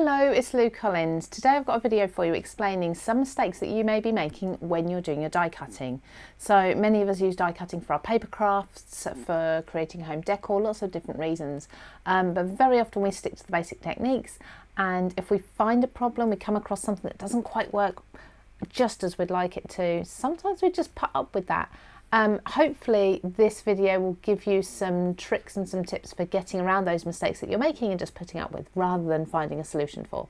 Hello, it's Lou Collins. Today I've got a video for you explaining some mistakes that you may be making when you're doing your die cutting. So many of us use die cutting for our paper crafts, for creating home decor, lots of different reasons. But very often we stick to the basic techniques, and if we find a problem, we come across something that doesn't quite work just as we'd like it to, sometimes we just put up with that. Hopefully this video will give you some tricks and some tips for getting around those mistakes that you're making and just putting up with, rather than finding a solution for.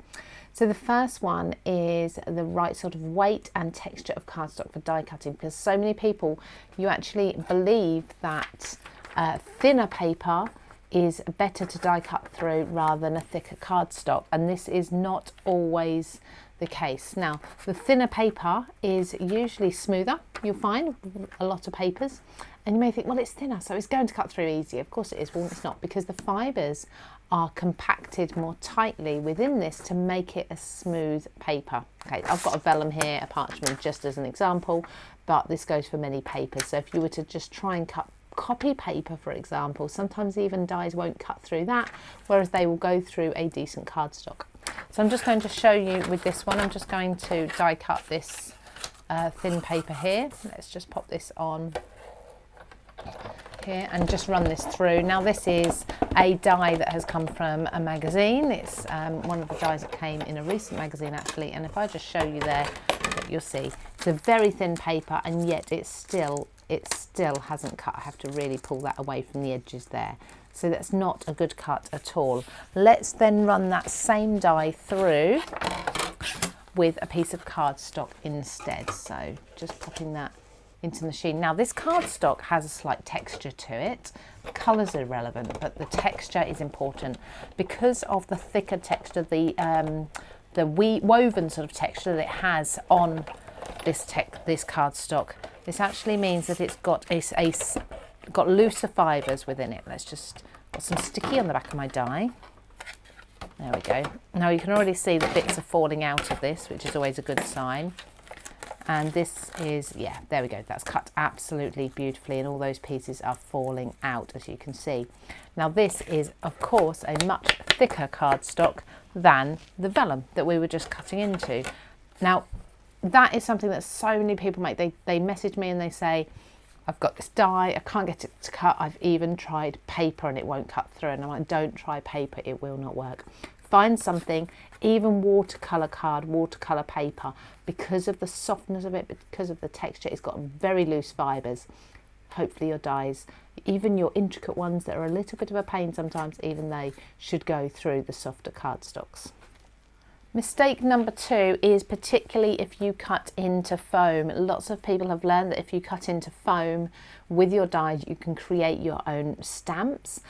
So the first one is the right sort of weight and texture of cardstock for die cutting, because so many people, you actually believe that thinner paper is better to die cut through rather than a thicker cardstock, and this is not always the case. Now, the thinner paper is usually smoother, you'll find, a lot of papers, and you may think, well, it's thinner, so it's going to cut through easier. Of course it is. Well, it's not, because the fibres are compacted more tightly within this to make it a smooth paper. Okay, I've got a vellum here, a parchment, just as an example, but this goes for many papers. So if you were to just try and cut copy paper, for example, sometimes even dies won't cut through that, whereas they will go through a decent cardstock. So I'm just going to show you with this one. I'm just going to die cut this thin paper here. Let's just pop this on here and just run this through. Now this is a die that has come from a magazine. It's one of the dies that came in a recent magazine actually, and if I just show you there, you'll see it's a very thin paper, and yet it still hasn't cut. I have to really pull that away from the edges there. So that's not a good cut at all. Let's then run that same die through with a piece of cardstock instead. So just popping that into the machine. Now this cardstock has a slight texture to it. The colour's irrelevant, but the texture is important because of the thicker texture, the woven sort of texture that it has on this cardstock. This actually means that it's got looser fibres within it. Let's just got some sticky on the back of my die. There we go. Now you can already see the bits are falling out of this, which is always a good sign. And this is, yeah, there we go. That's cut absolutely beautifully, and all those pieces are falling out, as you can see. Now this is, of course, a much thicker cardstock than the vellum that we were just cutting into. Now, that is something that so many people make. They message me and they say, I've got this die, I can't get it to cut. I've even tried paper and it won't cut through. And I'm like, don't try paper, it will not work. Find something, even watercolour card, watercolour paper, because of the softness of it, because of the texture, it's got very loose fibres. Hopefully your dies, even your intricate ones that are a little bit of a pain sometimes, even they should go through the softer cardstocks. Mistake number 2 is particularly if you cut into foam. Lots of people have learned that if you cut into foam with your die, you can create your own stamps.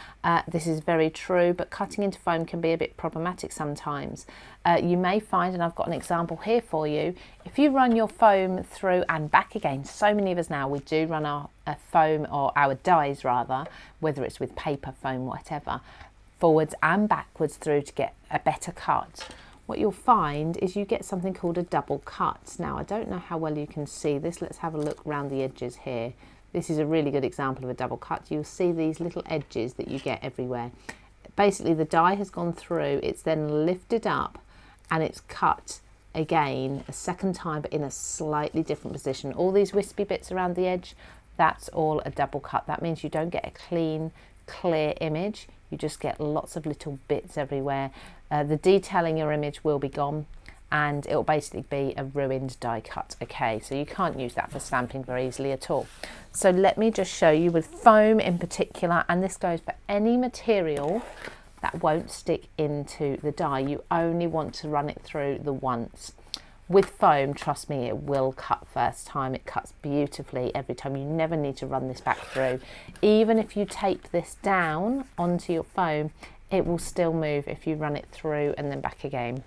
This is very true, but cutting into foam can be a bit problematic sometimes. You may find, and I've got an example here for you, if you run your foam through and back again, so many of us now, we do run our foam, or our dies rather, whether it's with paper, foam, whatever, forwards and backwards through to get a better cut. What you'll find is you get something called a double cut. Now, I don't know how well you can see this. Let's have a look around the edges here. This is a really good example of a double cut. You'll see these little edges that you get everywhere. Basically, the die has gone through, it's then lifted up, and it's cut again a second time, but in a slightly different position. All these wispy bits around the edge, that's all a double cut. That means you don't get a clean, clear image. You just get lots of little bits everywhere. The detail in your image will be gone, and it will basically be a ruined die cut. Okay, so you can't use that for stamping very easily at all. So let me just show you with foam in particular, and this goes for any material that won't stick into the die. You only want to run it through the once. With foam, trust me, it will cut first time. It cuts beautifully every time. You never need to run this back through. Even if you tape this down onto your foam, it will still move if you run it through and then back again.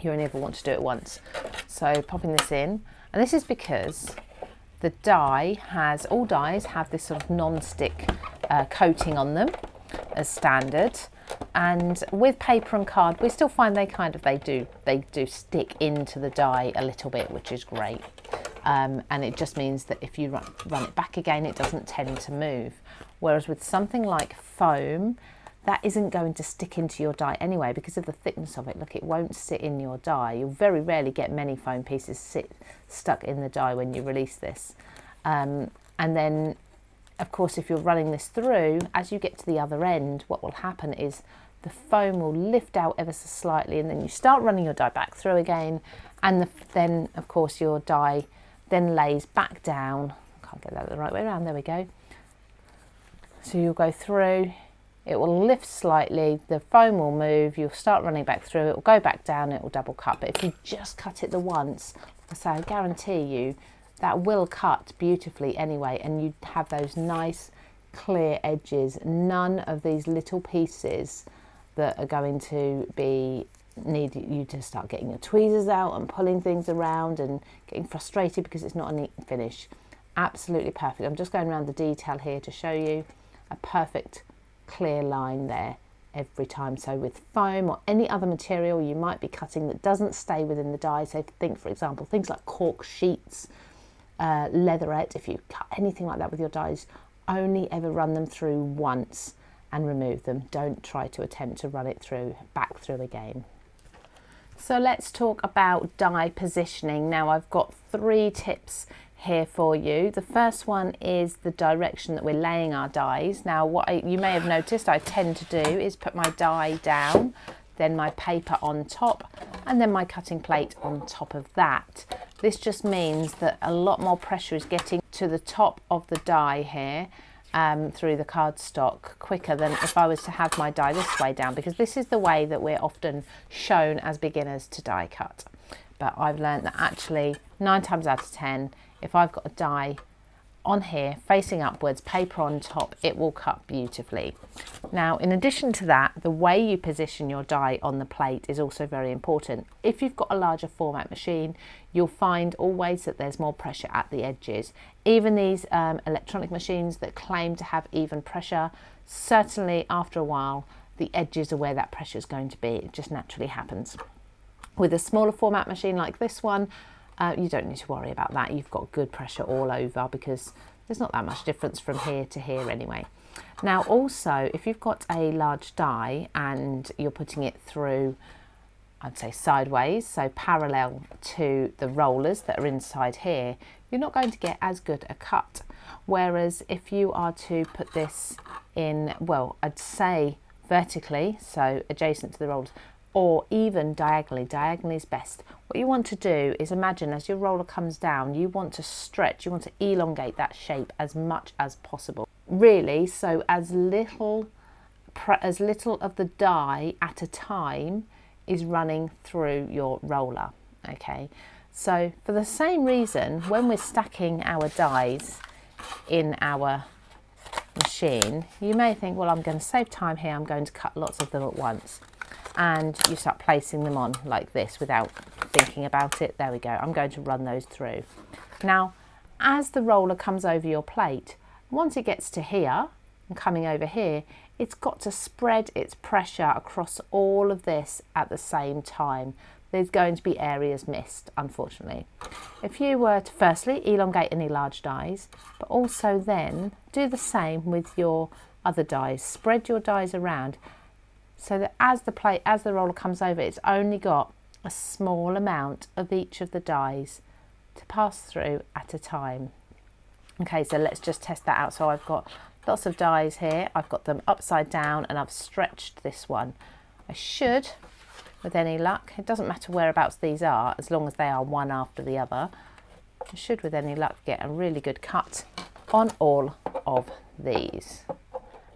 You only ever want to do it once. So popping this in, and this is because the die has, all dies have this sort of non-stick coating on them as standard. And with paper and card, we still find they do stick into the die a little bit, which is great. And it just means that if you run it back again, it doesn't tend to move. Whereas with something like foam, that isn't going to stick into your die anyway because of the thickness of it. Look, it won't sit in your die. You'll very rarely get many foam pieces stuck in the die when you release this. And then, of course, if you're running this through, as you get to the other end, what will happen is the foam will lift out ever so slightly, and then you start running your die back through again, and then, of course, your die then lays back down. I can't get that the right way around. There we go. So you'll go through. It will lift slightly, the foam will move, you'll start running back through, it will go back down, it will double cut. But if you just cut it the once, like I say, I guarantee you that will cut beautifully anyway, and you have those nice clear edges. None of these little pieces that are going to need you to start getting your tweezers out and pulling things around and getting frustrated because it's not a neat finish. Absolutely perfect. I'm just going around the detail here to show you a perfect clear line there every time. So with foam or any other material you might be cutting that doesn't stay within the die, so think, for example, things like cork sheets, leatherette, if you cut anything like that with your dies, only ever run them through once and remove them. Don't try to attempt to run it back through again. So let's talk about die positioning. Now I've got 3 tips here for you. The first one is the direction that we're laying our dies. Now what you may have noticed I tend to do is put my die down, then my paper on top, and then my cutting plate on top of that. This just means that a lot more pressure is getting to the top of the die here through the cardstock quicker than if I was to have my die this way down, because this is the way that we're often shown as beginners to die cut. But I've learned that actually 9 times out of 10, if I've got a die on here facing upwards, paper on top, it will cut beautifully. Now, in addition to that, the way you position your die on the plate is also very important. If you've got a larger format machine, you'll find always that there's more pressure at the edges. Even these electronic machines that claim to have even pressure, certainly after a while, the edges are where that pressure is going to be. It just naturally happens. With a smaller format machine like this one, you don't need to worry about that. You've got good pressure all over because there's not that much difference from here to here anyway. Now also, if you've got a large die and you're putting it through, I'd say sideways, so parallel to the rollers that are inside here, you're not going to get as good a cut. Whereas if you are to put this in, well, I'd say vertically, so adjacent to the rollers, or even diagonally. Diagonally is best. What you want to do is imagine as your roller comes down, you want to stretch, you want to elongate that shape as much as possible. Really, so as little of the die at a time is running through your roller. Okay, so for the same reason, when we're stacking our dies in our machine, you may think, well, I'm going to save time here, I'm going to cut lots of them at once. And you start placing them on like this without thinking about it. There we go. I'm going to run those through. Now, as the roller comes over your plate, once it gets to here and coming over here, it's got to spread its pressure across all of this at the same time. There's going to be areas missed, unfortunately. If you were to firstly elongate any large dies, but also then do the same with your other dies. Spread your dies around, so that as the roller comes over, it's only got a small amount of each of the dies to pass through at a time. Okay, so let's just test that out. So I've got lots of dies here. I've got them upside down and I've stretched this one. I should, with any luck, it doesn't matter whereabouts these are, as long as they are one after the other, I should, with any luck, get a really good cut on all of these.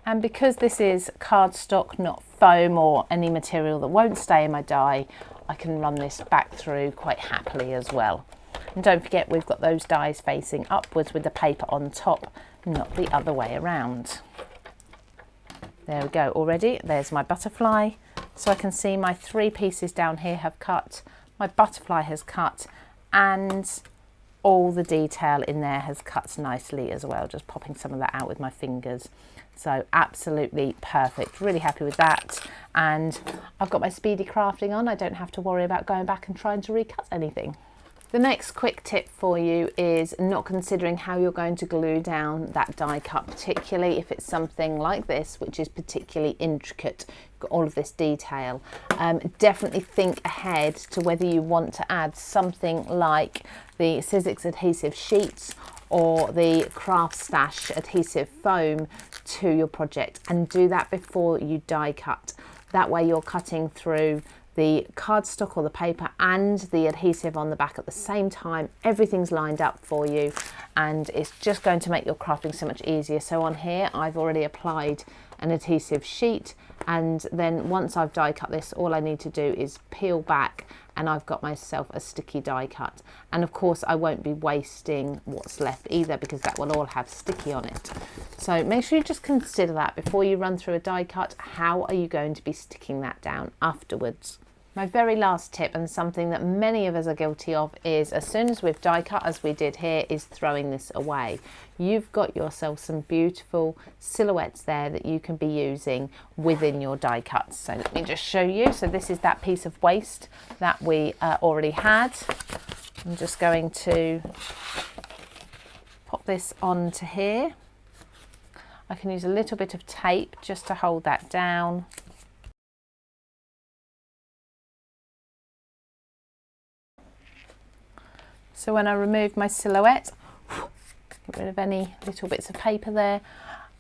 And because this is cardstock, not foam or any material that won't stay in my die, I can run this back through quite happily as well. And don't forget, we've got those dies facing upwards with the paper on top, not the other way around. There we go already. There's my butterfly. So I can see my 3 pieces down here have cut, my butterfly has cut, and all the detail in there has cut nicely as well, just popping some of that out with my fingers. So absolutely perfect, really happy with that. And I've got my speedy crafting on. I don't have to worry about going back and trying to recut anything. The next quick tip for you is not considering how you're going to glue down that die cut, particularly if it's something like this, which is particularly intricate, got all of this detail. Definitely think ahead to whether you want to add something like the Sizzix adhesive sheets or the Craft Stash adhesive foam to your project, and do that before you die cut. That way you're cutting through the cardstock or the paper and the adhesive on the back at the same time. Everything's lined up for you and it's just going to make your crafting so much easier. So on here I've already applied an adhesive sheet, and then once I've die cut this, all I need to do is peel back and I've got myself a sticky die cut. And of course I won't be wasting what's left either, because that will all have sticky on it. So make sure you just consider that before you run through a die cut. How are you going to be sticking that down afterwards? My very last tip, and something that many of us are guilty of, is as soon as we've die cut, as we did here, is throwing this away. You've got yourself some beautiful silhouettes there that you can be using within your die cuts. So let me just show you. So this is that piece of waste that we already had. I'm just going to pop this onto here. I can use a little bit of tape just to hold that down. So when I remove my silhouette, get rid of any little bits of paper there.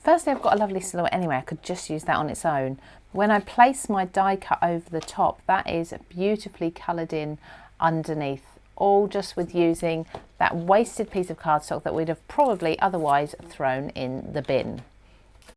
Firstly, I've got a lovely silhouette anyway. I could just use that on its own. When I place my die cut over the top, that is beautifully coloured in underneath, all just with using that wasted piece of cardstock that we'd have probably otherwise thrown in the bin.